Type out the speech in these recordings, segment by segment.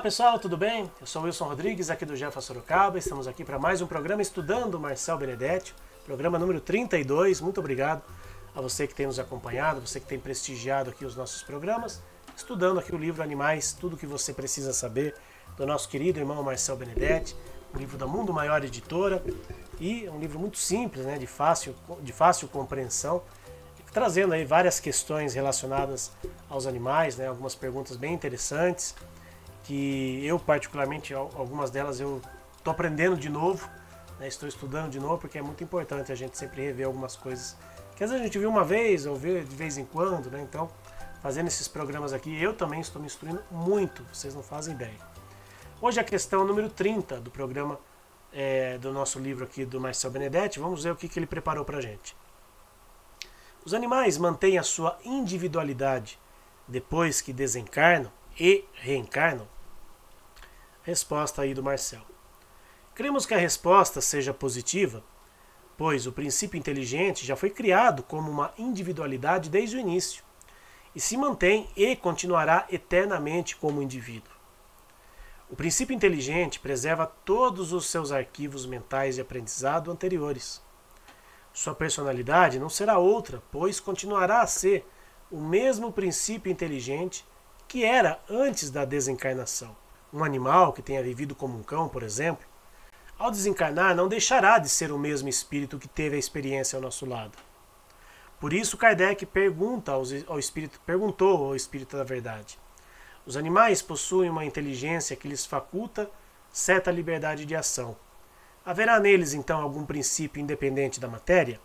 Olá pessoal, tudo bem? Eu sou Wilson Rodrigues, aqui do Jefa Sorocaba. Estamos aqui para mais um programa Estudando Marcel Benedetti, programa número 32. Muito obrigado a você que tem nos acompanhado, você que tem prestigiado aqui os nossos programas, estudando aqui o livro Animais, tudo o que você precisa saber do nosso querido irmão Marcel Benedetti, um livro da Mundo Maior Editora, e um livro muito simples, né, de fácil compreensão, trazendo aí várias questões relacionadas aos animais, né, algumas perguntas bem interessantes, que eu particularmente, algumas delas eu estou aprendendo de novo, né, estou estudando de novo, porque é muito importante a gente sempre rever algumas coisas que às vezes a gente viu uma vez ou vê de vez em quando, né? Então, fazendo esses programas aqui, eu também estou me instruindo muito, vocês não fazem ideia. Hoje a questão número 30 do programa do nosso livro aqui do Marcel Benedetti, vamos ver o que ele preparou para a gente. Os animais mantêm a sua individualidade depois que desencarnam e reencarnam? Resposta aí do Marcel. Cremos que a resposta seja positiva, pois o princípio inteligente já foi criado como uma individualidade desde o início, e se mantém e continuará eternamente como indivíduo. O princípio inteligente preserva todos os seus arquivos mentais de aprendizado anteriores. Sua personalidade não será outra, pois continuará a ser o mesmo princípio inteligente que era antes da desencarnação. Um animal que tenha vivido como um cão, por exemplo, ao desencarnar não deixará de ser o mesmo espírito que teve a experiência ao nosso lado. Por isso Kardec perguntou ao espírito da verdade. Os animais possuem uma inteligência que lhes faculta certa liberdade de ação. Haverá neles então algum princípio independente da matéria?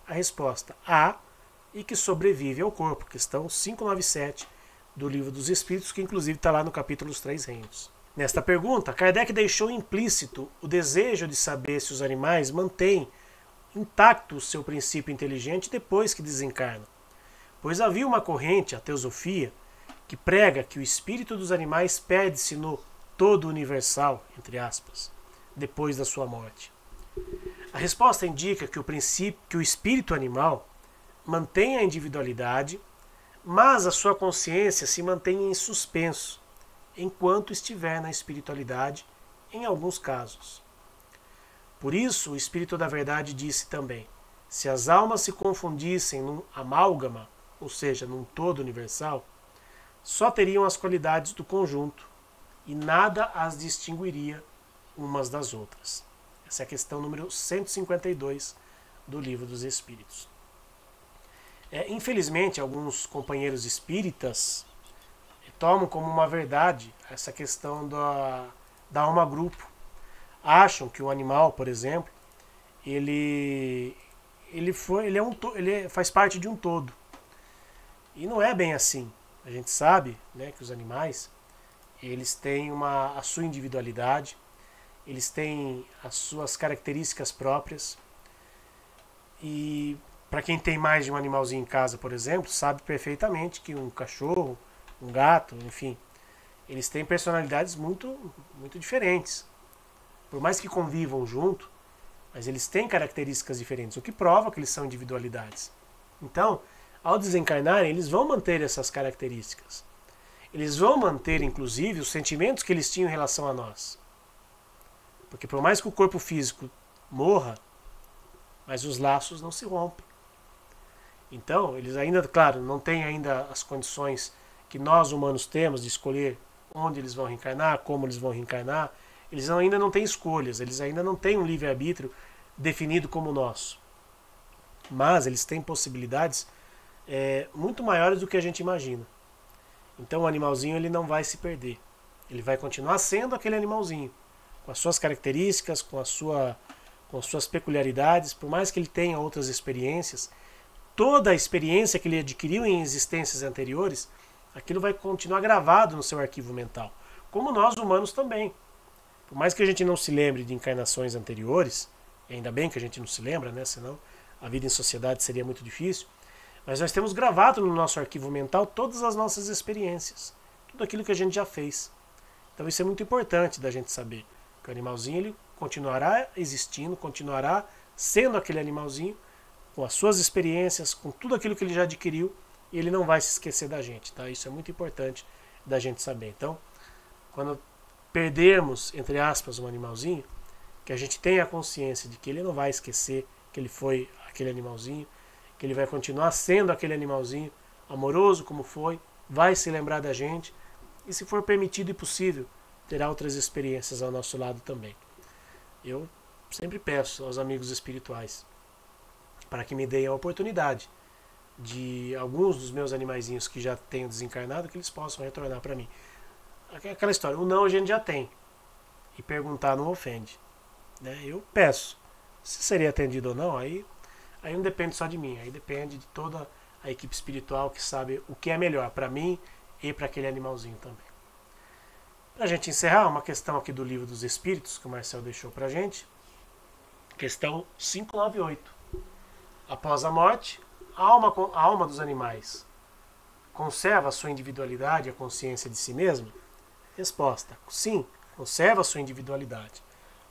A resposta: há, e que sobrevive ao corpo. Questão 597 do Livro dos Espíritos, que inclusive está lá no capítulo Os Três Reinos. Nesta pergunta, Kardec deixou implícito o desejo de saber se os animais mantêm intacto o seu princípio inteligente depois que desencarnam. Pois havia uma corrente, a teosofia, que prega que o espírito dos animais perde-se no todo universal, entre aspas, depois da sua morte. A resposta indica que o espírito animal mantém a individualidade, mas a sua consciência se mantém em suspenso, enquanto estiver na espiritualidade, em alguns casos. Por isso, o Espírito da Verdade disse também: se as almas se confundissem num amálgama, ou seja, num todo universal, só teriam as qualidades do conjunto, e nada as distinguiria umas das outras. Essa é a questão número 152 do Livro dos Espíritos. Infelizmente, alguns companheiros espíritas tomam como uma verdade essa questão da alma-grupo. Acham que o animal, por exemplo, ele faz parte de um todo. E não é bem assim. A gente sabe, né, que os animais eles têm a sua individualidade, eles têm as suas características próprias. E para quem tem mais de um animalzinho em casa, por exemplo, sabe perfeitamente que um cachorro, um gato, enfim, eles têm personalidades muito, muito diferentes. Por mais que convivam junto, mas eles têm características diferentes, o que prova que eles são individualidades. Então, ao desencarnarem, eles vão manter essas características. Eles vão manter, inclusive, os sentimentos que eles tinham em relação a nós. Porque por mais que o corpo físico morra, mas os laços não se rompem. Então, eles ainda, claro, não têm ainda as condições que nós humanos temos de escolher onde eles vão reencarnar, como eles vão reencarnar. Eles ainda não têm escolhas, eles ainda não têm um livre-arbítrio definido como o nosso. Mas eles têm possibilidades muito maiores do que a gente imagina. Então o animalzinho ele não vai se perder. Ele vai continuar sendo aquele animalzinho, com as suas características, com as suas peculiaridades, por mais que ele tenha outras experiências. Toda a experiência que ele adquiriu em existências anteriores, aquilo vai continuar gravado no seu arquivo mental. Como nós humanos também. Por mais que a gente não se lembre de encarnações anteriores, e ainda bem que a gente não se lembra, né? Senão a vida em sociedade seria muito difícil, mas nós temos gravado no nosso arquivo mental todas as nossas experiências, tudo aquilo que a gente já fez. Então isso é muito importante da gente saber, que o animalzinho ele continuará existindo, continuará sendo aquele animalzinho, com as suas experiências, com tudo aquilo que ele já adquiriu, e ele não vai se esquecer da gente, tá? Isso é muito importante da gente saber. Então, quando perdermos, entre aspas, um animalzinho, que a gente tenha a consciência de que ele não vai esquecer que ele foi aquele animalzinho, que ele vai continuar sendo aquele animalzinho, amoroso como foi, vai se lembrar da gente e, se for permitido e possível, terá outras experiências ao nosso lado também. Eu sempre peço aos amigos espirituais para que me deem a oportunidade de alguns dos meus animaizinhos que já tenho desencarnado, que eles possam retornar para mim. Aquela história, o não a gente já tem, e perguntar não ofende, né? Eu peço. Se seria atendido ou não, aí não depende só de mim, aí depende de toda a equipe espiritual que sabe o que é melhor para mim e para aquele animalzinho também. Para a gente encerrar, uma questão aqui do Livro dos Espíritos, que o Marcel deixou para a gente. Questão 598. Após a morte, a alma dos animais conserva a sua individualidade e a consciência de si mesma? Resposta: sim, conserva a sua individualidade.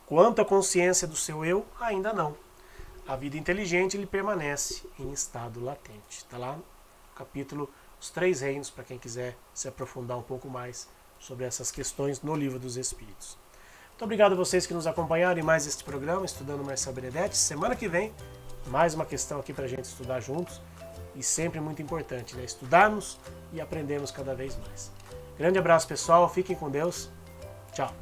Quanto à consciência do seu eu, ainda não. A vida inteligente lhe permanece em estado latente. Está lá no capítulo Os Três Reinos, para quem quiser se aprofundar um pouco mais sobre essas questões no Livro dos Espíritos. Muito obrigado a vocês que nos acompanharam em mais este programa, Estudando Marcel Benedetti. Semana que vem, mais uma questão aqui para a gente estudar juntos. E sempre muito importante, né? Estudarmos e aprendermos cada vez mais. Grande abraço, pessoal. Fiquem com Deus. Tchau.